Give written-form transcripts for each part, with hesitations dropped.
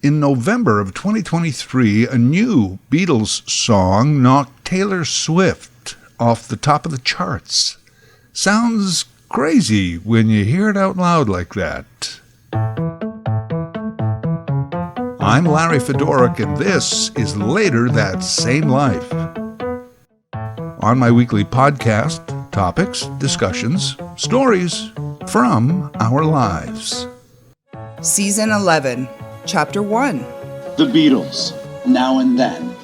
In November of 2023, a new Beatles song knocked Taylor Swift off the top of the charts. Sounds crazy when you hear it out loud like that. I'm Larry Fedoruk, and this is Later That Same Life. On my weekly podcast, topics, discussions, stories from our lives. Season 11, Chapter 1. The Beatles, Now and Then.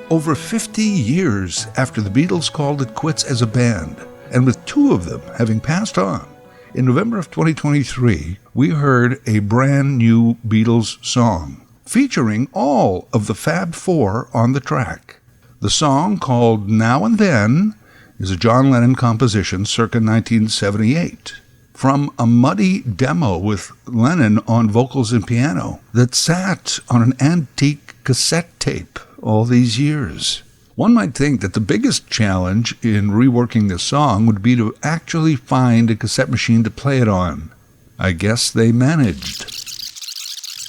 Over 50 years after the Beatles called it quits as a band, and with two of them having passed on, in November of 2023, we heard a brand new Beatles song, featuring all of the Fab Four on the track. The song, called Now and Then, is a John Lennon composition circa 1978. From a muddy demo with Lennon on vocals and piano that sat on an antique cassette tape all these years. One might think that the biggest challenge in reworking this song would be to actually find a cassette machine to play it on. I guess they managed.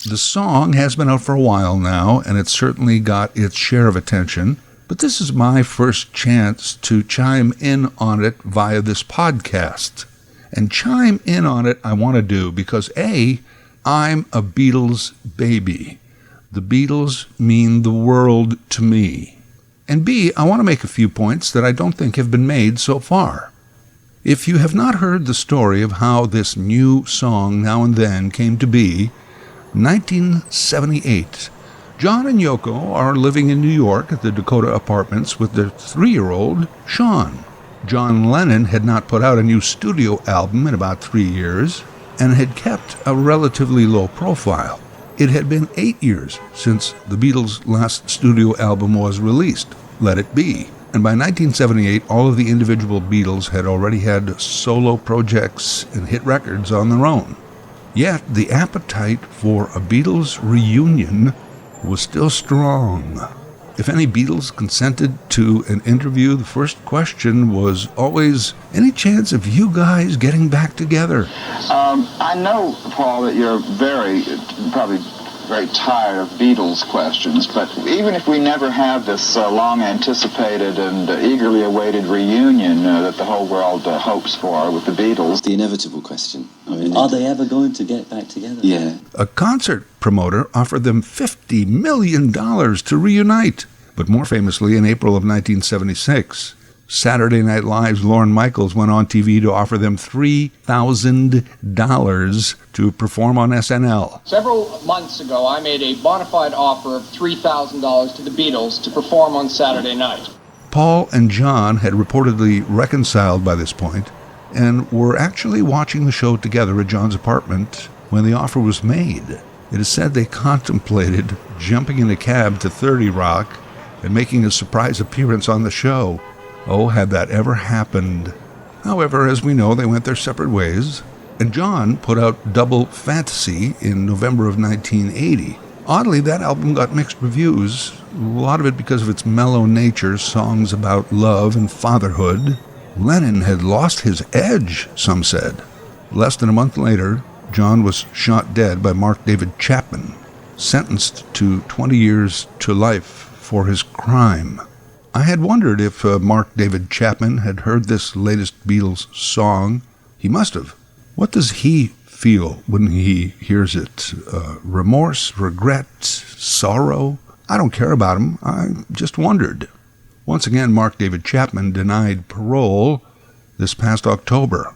The song has been out for a while now, and it's certainly got its share of attention, but this is my first chance to chime in on it via this podcast. And chime in on it I want to do because A, I'm a Beatles baby. The Beatles mean the world to me. And B, I want to make a few points that I don't think have been made so far. If you have not heard the story of how this new song Now and Then came to be, 1978, John and Yoko are living in New York at the Dakota Apartments with their 3-year-old, Sean. John Lennon had not put out a new studio album in about 3 years and had kept a relatively low profile. It had been 8 years since the Beatles' last studio album was released, Let It Be. And by 1978, all of the individual Beatles had already had solo projects and hit records on their own. Yet the appetite for a Beatles reunion was still strong. If any Beatles consented to an interview, the first question was always, any chance of you guys getting back together? I know, Paul, that you're probably very tired of Beatles questions, but even if we never have this long-anticipated and eagerly awaited reunion that the whole world hopes for with the Beatles. The inevitable question. I mean, are they ever going to get back together? Yeah. A concert promoter offered them $50 million to reunite. But more famously, in April of 1976, Saturday Night Live's Lorne Michaels went on TV to offer them $3,000 to perform on SNL. Several months ago, I made a bona fide offer of $3,000 to the Beatles to perform on Saturday night. Paul and John had reportedly reconciled by this point and were actually watching the show together at John's apartment when the offer was made. It is said they contemplated jumping in a cab to 30 Rock and making a surprise appearance on the show. Oh, had that ever happened. However, as we know, they went their separate ways, and John put out Double Fantasy in November of 1980. Oddly, that album got mixed reviews, a lot of it because of its mellow nature, songs about love and fatherhood. Lennon had lost his edge, some said. Less than a month later, John was shot dead by Mark David Chapman, sentenced to 20 years to life for his crime. I had wondered if Mark David Chapman had heard this latest Beatles song. He must have. What does he feel when he hears it? Remorse, regret, sorrow? I don't care about him. I just wondered. Once again, Mark David Chapman denied parole this past October.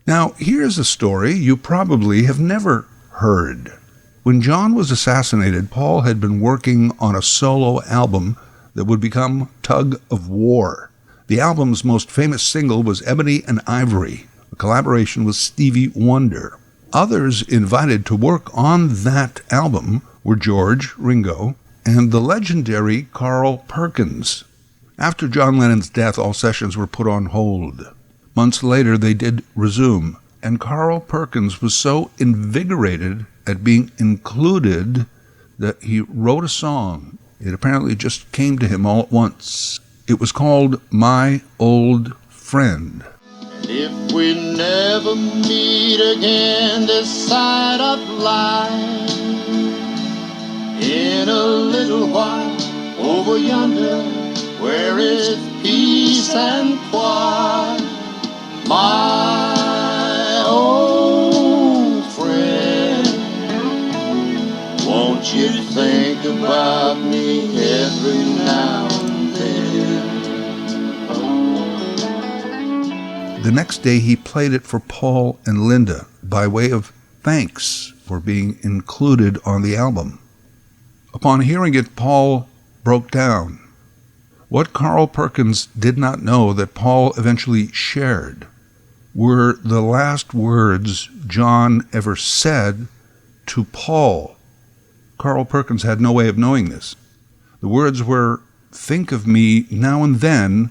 Now, here's a story you probably have never heard. When John was assassinated, Paul had been working on a solo album that would become Tug of War. The album's most famous single was Ebony and Ivory, a collaboration with Stevie Wonder. Others invited to work on that album were George, Ringo, and the legendary Carl Perkins. After John Lennon's death, all sessions were put on hold. Months later, they did resume, and Carl Perkins was so invigorated at being included that he wrote a song. It apparently just came to him all at once. It was called My Old Friend. And if we never meet again this side of life, in a little while, over yonder, where is peace and quiet, my old friend, won't you think about me every now and then? The next day he played it for Paul and Linda by way of thanks for being included on the album. Upon hearing it, Paul broke down. What Carl Perkins did not know that Paul eventually shared were the last words John ever said to Paul. Carl Perkins had no way of knowing this. The words were, "Think of me now and then,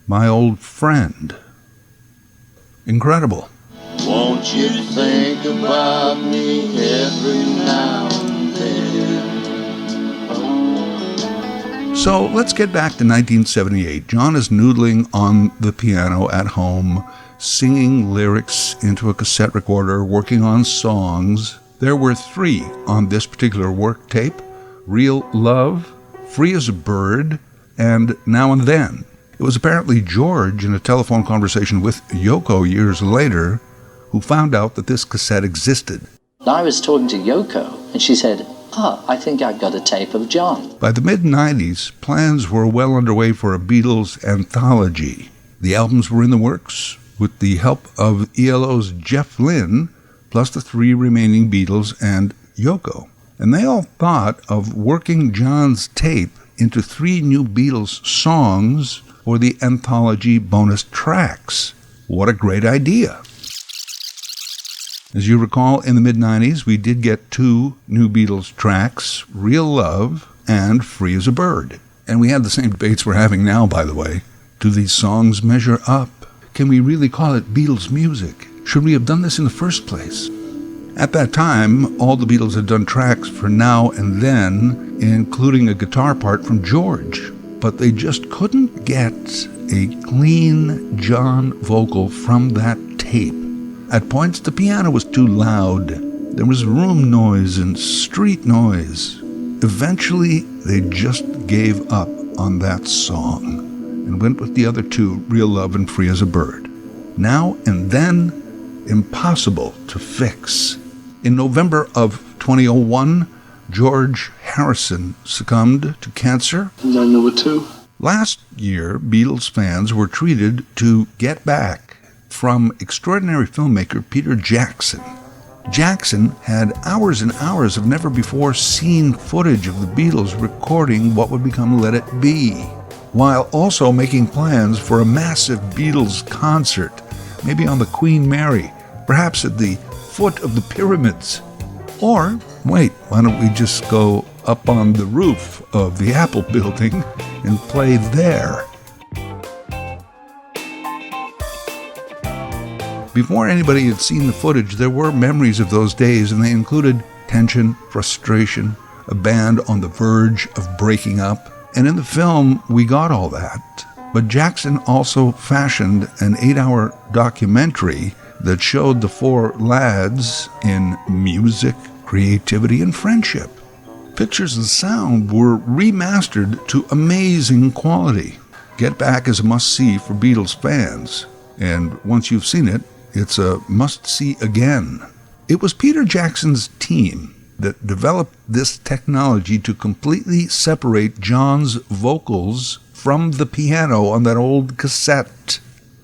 my old friend." Incredible. Won't you think about me every now and then? So let's get back to 1978. John is noodling on the piano at home, singing lyrics into a cassette recorder, working on songs. There were 3 on this particular work tape: Real Love, Free as a Bird, and Now and Then. It was apparently George, in a telephone conversation with Yoko years later, who found out that this cassette existed. I was talking to Yoko, and she said, I think I've got a tape of John. By the mid-90s, plans were well underway for a Beatles anthology. The albums were in the works, with the help of ELO's Jeff Lynne, plus the 3 remaining Beatles and Yoko. And they all thought of working John's tape into 3 new Beatles songs for the anthology bonus tracks. What a great idea. As you recall, in the mid-90s, we did get 2 new Beatles tracks, Real Love and Free as a Bird. And we had the same debates we're having now, by the way. Do these songs measure up? Can we really call it Beatles music? Should we have done this in the first place? At that time, all the Beatles had done tracks for Now and Then, including a guitar part from George. But they just couldn't get a clean John vocal from that tape. At points, the piano was too loud. There was room noise and street noise. Eventually, they just gave up on that song and went with the other 2, Real Love and Free as a Bird. Now and Then, impossible to fix. In November of 2001, George Harrison succumbed to cancer. And then number 2. Last year, Beatles fans were treated to Get Back from extraordinary filmmaker Peter Jackson. Jackson had hours and hours of never-before-seen footage of the Beatles recording what would become Let It Be, while also making plans for a massive Beatles concert, maybe on the Queen Mary, perhaps at the foot of the pyramids. Or, wait, why don't we just go up on the roof of the Apple building and play there? Before anybody had seen the footage, there were memories of those days, and they included tension, frustration, a band on the verge of breaking up. And in the film, we got all that. But Jackson also fashioned an 8-hour documentary that showed the 4 lads in music, creativity, and friendship. Pictures and sound were remastered to amazing quality. Get Back is a must-see for Beatles fans, and once you've seen it, it's a must-see again. It was Peter Jackson's team that developed this technology to completely separate John's vocals from the piano on that old cassette.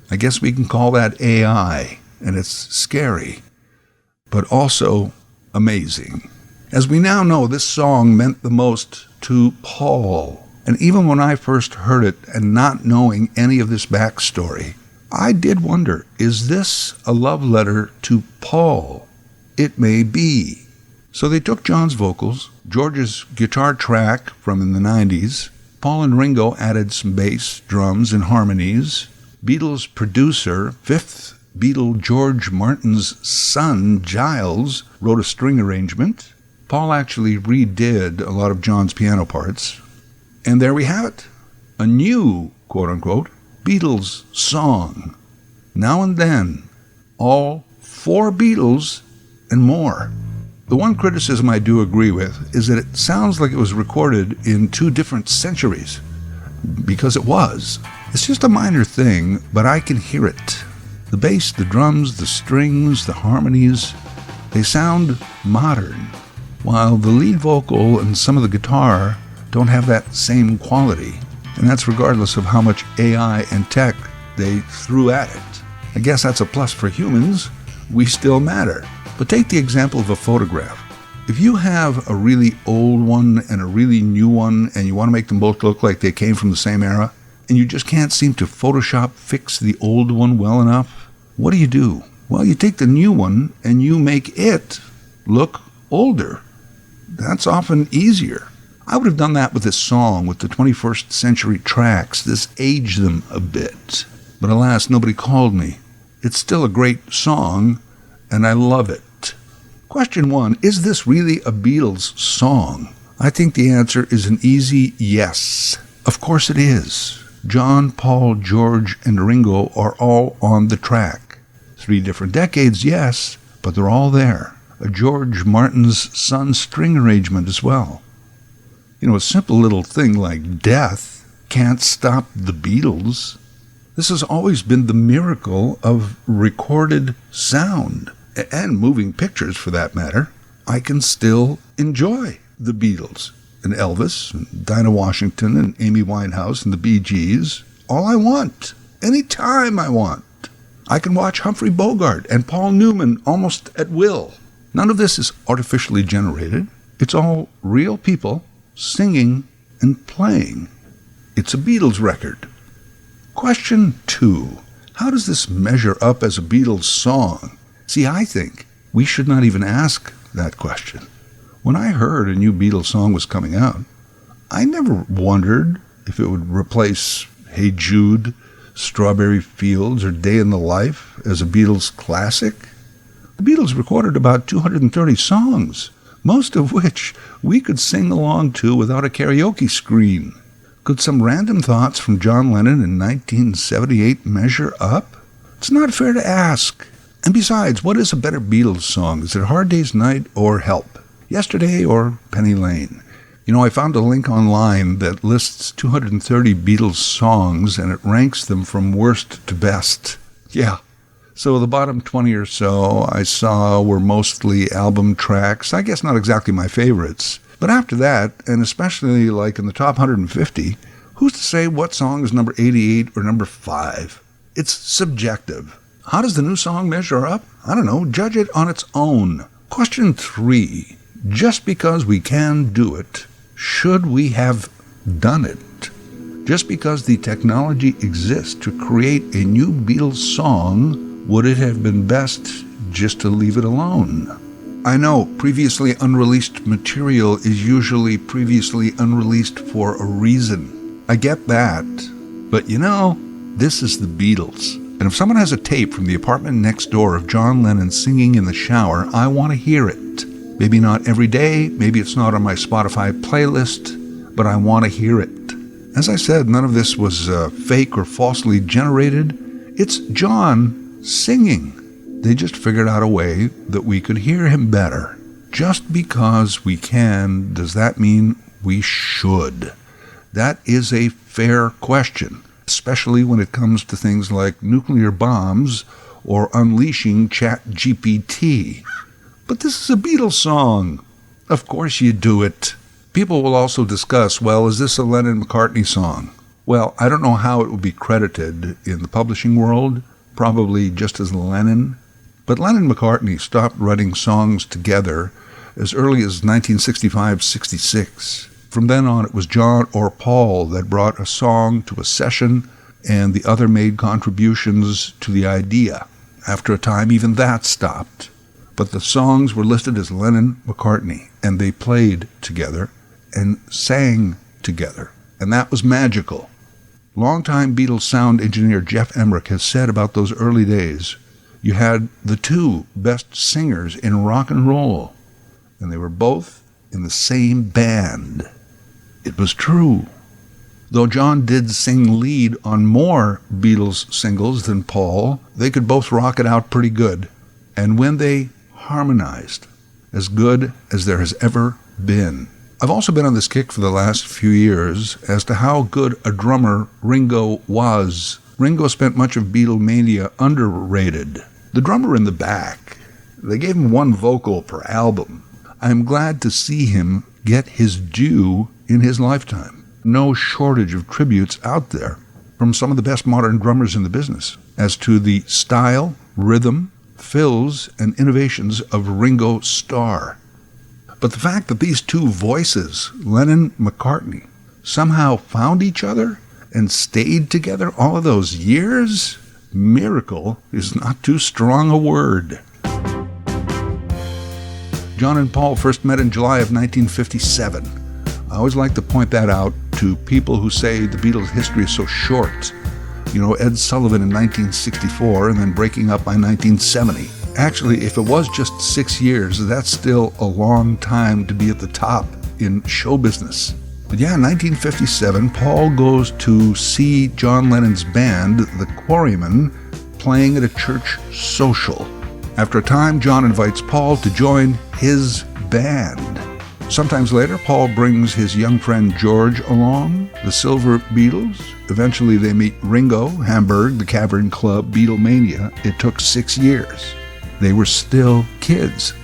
I guess we can call that AI, and it's scary, but also amazing. As we now know, this song meant the most to Paul. And even when I first heard it and not knowing any of this backstory, I did wonder, is this a love letter to Paul? It may be. So they took John's vocals, George's guitar track from in the 90s, Paul and Ringo added some bass, drums, and harmonies. Beatles producer, 5th Beatle George Martin's son, Giles, wrote a string arrangement. Paul actually redid a lot of John's piano parts. And there we have it, a new, quote-unquote, Beatles song. Now and Then, all 4 Beatles and more. The one criticism I do agree with is that it sounds like it was recorded in two different centuries, because it was. It's just a minor thing, but I can hear it. The bass, the drums, the strings, the harmonies, they sound modern, while the lead vocal and some of the guitar don't have that same quality. And that's regardless of how much AI and tech they threw at it. I guess that's a plus for humans. We still matter. But take the example of a photograph. If you have a really old one and a really new one, and you want to make them both look like they came from the same era, and you just can't seem to Photoshop fix the old one well enough, what do? Well, you take the new one and you make it look older. That's often easier. I would have done that with this song, with the 21st century tracks. This aged them a bit. But alas, nobody called me. It's still a great song, and I love it. Question 1, is this really a Beatles song? I think the answer is an easy yes. Of course it is. John, Paul, George, and Ringo are all on the track. 3 different decades, yes, but they're all there. A George Martin's Son string arrangement as well. You know, a simple little thing like death can't stop the Beatles. This has always been the miracle of recorded sound, and moving pictures for that matter. I can still enjoy the Beatles, and Elvis, and Dinah Washington, and Amy Winehouse, and the Bee Gees, all I want, anytime I want. I can watch Humphrey Bogart and Paul Newman almost at will. None of this is artificially generated. It's all real people singing and playing. It's a Beatles record. Question 2. How does this measure up as a Beatles song? See, I think we should not even ask that question. When I heard a new Beatles song was coming out, I never wondered if it would replace Hey Jude, Strawberry Fields, or Day in the Life as a Beatles classic. The Beatles recorded about 230 songs, most of which we could sing along to without a karaoke screen. Could some random thoughts from John Lennon in 1978 measure up? It's not fair to ask. And besides, what is a better Beatles song? Is it Hard Day's Night or Help? Yesterday or Penny Lane? You know, I found a link online that lists 230 Beatles songs, and it ranks them from worst to best. Yeah. So the bottom 20 or so I saw were mostly album tracks. I guess not exactly my favorites. But after that, and especially like in the top 150, who's to say what song is number 88 or number 5? It's subjective. How does the new song measure up? I don't know. Judge it on its own. Question 3. Just because we can do it, should we have done it? Just because the technology exists to create a new Beatles song, would it have been best just to leave it alone? I know previously unreleased material is usually previously unreleased for a reason. I get that. But you know, this is the Beatles. And if someone has a tape from the apartment next door of John Lennon singing in the shower, I want to hear it. Maybe not every day, maybe it's not on my Spotify playlist, but I want to hear it. As I said, none of this was fake or falsely generated. It's John singing. They just figured out a way that we could hear him better. Just because we can, does that mean we should? That is a fair question, especially when it comes to things like nuclear bombs or unleashing ChatGPT. But this is a Beatles song. Of course you do it. People will also discuss, well, is this a Lennon-McCartney song? Well, I don't know how it will be credited in the publishing world, probably just as Lennon. But Lennon and McCartney stopped writing songs together as early as 1965-66. From then on, it was John or Paul that brought a song to a session, and the other made contributions to the idea. After a time, even that stopped. But the songs were listed as Lennon-McCartney, and they played together and sang together. And that was magical. Longtime Beatles sound engineer Jeff Emmerich has said about those early days, you had the two best singers in rock and roll, and they were both in the same band. It was true. Though John did sing lead on more Beatles singles than Paul, they could both rock it out pretty good. And when they harmonized, as good as there has ever been. I've also been on this kick for the last few years as to how good a drummer Ringo was. Ringo spent much of Beatlemania underrated. The drummer in the back, they gave him one vocal per album. I am glad to see him get his due in his lifetime. No shortage of tributes out there from some of the best modern drummers in the business as to the style, rhythm, fills, and innovations of Ringo Starr. But the fact that these two voices, Lennon, McCartney, somehow found each other and stayed together all of those years, miracle is not too strong a word. John and Paul first met in July of 1957. I always like to point that out to people who say the Beatles' history is so short. You know, Ed Sullivan in 1964 and then breaking up by 1970. Actually, if it was just 6 years, that's still a long time to be at the top in show business. But yeah, 1957, Paul goes to see John Lennon's band, the Quarrymen, playing at a church social. After a time, John invites Paul to join his band. Sometimes later, Paul brings his young friend George along, the Silver Beatles. Eventually, they meet Ringo, Hamburg, the Cavern Club, Beatlemania. It took 6 years. They were still kids.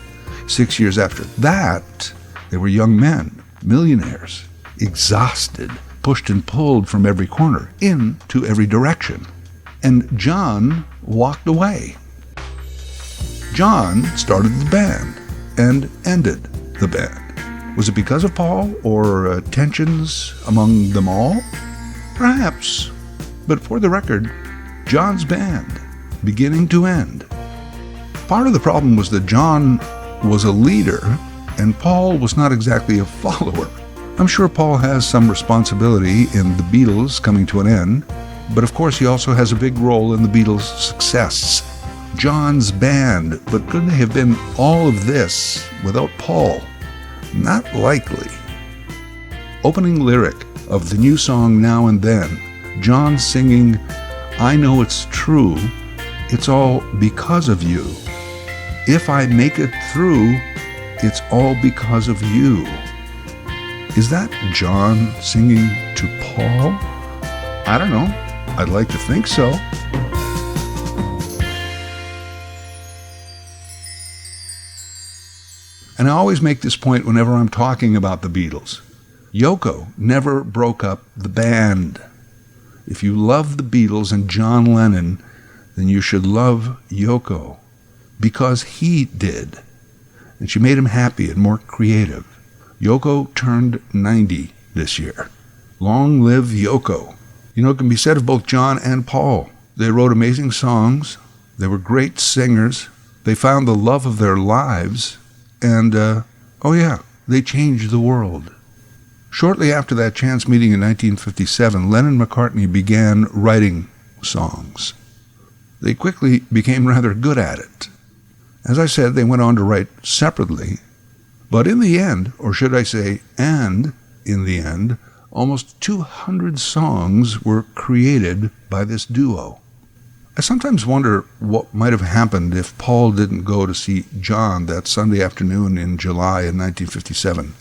6 years after that, they were young men, millionaires, exhausted, pushed and pulled from every corner, into every direction. And John walked away. John started the band and ended the band. Was it because of Paul or tensions among them all? Perhaps. But for the record, John's band, beginning to end. Part of the problem was that John was a leader and Paul was not exactly a follower. I'm sure Paul has some responsibility in the Beatles coming to an end, but of course he also has a big role in the Beatles' success. John's band, but could they have been all of this without Paul? Not likely. Opening lyric of the new song Now and Then, John singing, "I know it's true, it's all because of you. If I make it through, it's all because of you." Is that John singing to Paul? I don't know. I'd like to think so. And I always make this point whenever I'm talking about the Beatles. Yoko never broke up the band. If you love the Beatles and John Lennon, then you should love Yoko, because he did. And she made him happy and more creative. Yoko turned 90 this year. Long live Yoko. You know, it can be said of both John and Paul. They wrote amazing songs. They were great singers. They found the love of their lives. And, they changed the world. Shortly after that chance meeting in 1957, Lennon and McCartney began writing songs. They quickly became rather good at it. As I said, they went on to write separately. But in the end, or should I say, in the end, almost 200 songs were created by this duo. I sometimes wonder what might have happened if Paul didn't go to see John that Sunday afternoon in July in 1957.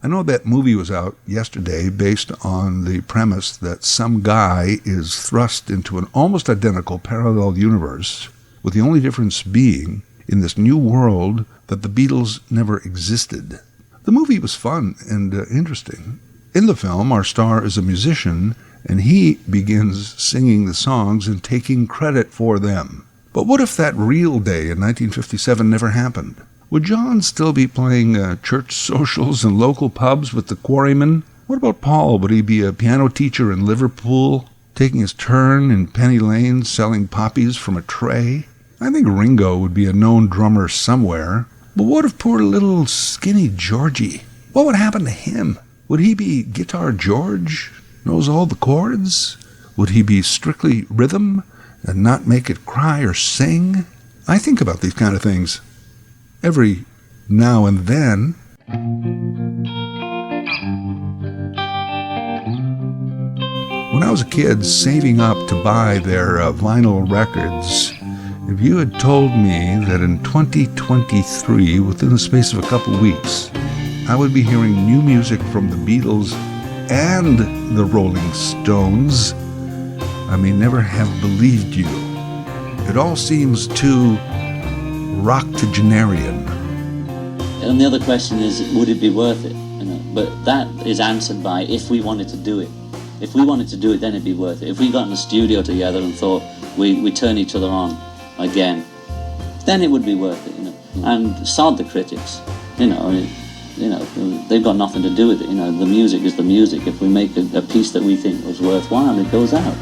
I know that movie was out yesterday based on the premise that some guy is thrust into an almost identical parallel universe, with the only difference being in this new world that the Beatles never existed. The movie was fun and interesting. In the film, our star is a musician, and he begins singing the songs and taking credit for them. But what if that real day in 1957 never happened? Would John still be playing church socials and local pubs with the Quarrymen? What about Paul? Would he be a piano teacher in Liverpool, taking his turn in Penny Lane selling poppies from a tray? I think Ringo would be a known drummer somewhere. But what of poor little skinny Georgie? What would happen to him? Would he be Guitar George? Knows all the chords? Would he be strictly rhythm and not make it cry or sing? I think about these kind of things every now and then. When I was a kid, saving up to buy their vinyl records, If you had told me that in 2023, within the space of a couple weeks, I would be hearing new music from the Beatles and the Rolling Stones, I may never have believed you. It all seems too octogenarian. And the other question is, would it be worth it? But that is answered by if we wanted to do it. If we wanted to do it, then it'd be worth it. If we got in the studio together and thought we turn each other on again, then it would be worth it. And sod the critics. They've got nothing to do with it. The music is the music. If we make a piece that we think was worthwhile, it goes out.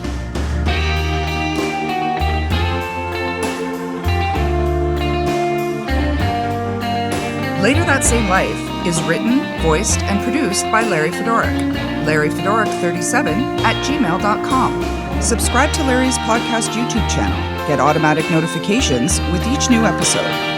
Later That Same Life is written, voiced, and produced by Larry Fedoruk. LarryFedoruk37@gmail.com. Subscribe to Larry's podcast YouTube channel. Get automatic notifications with each new episode.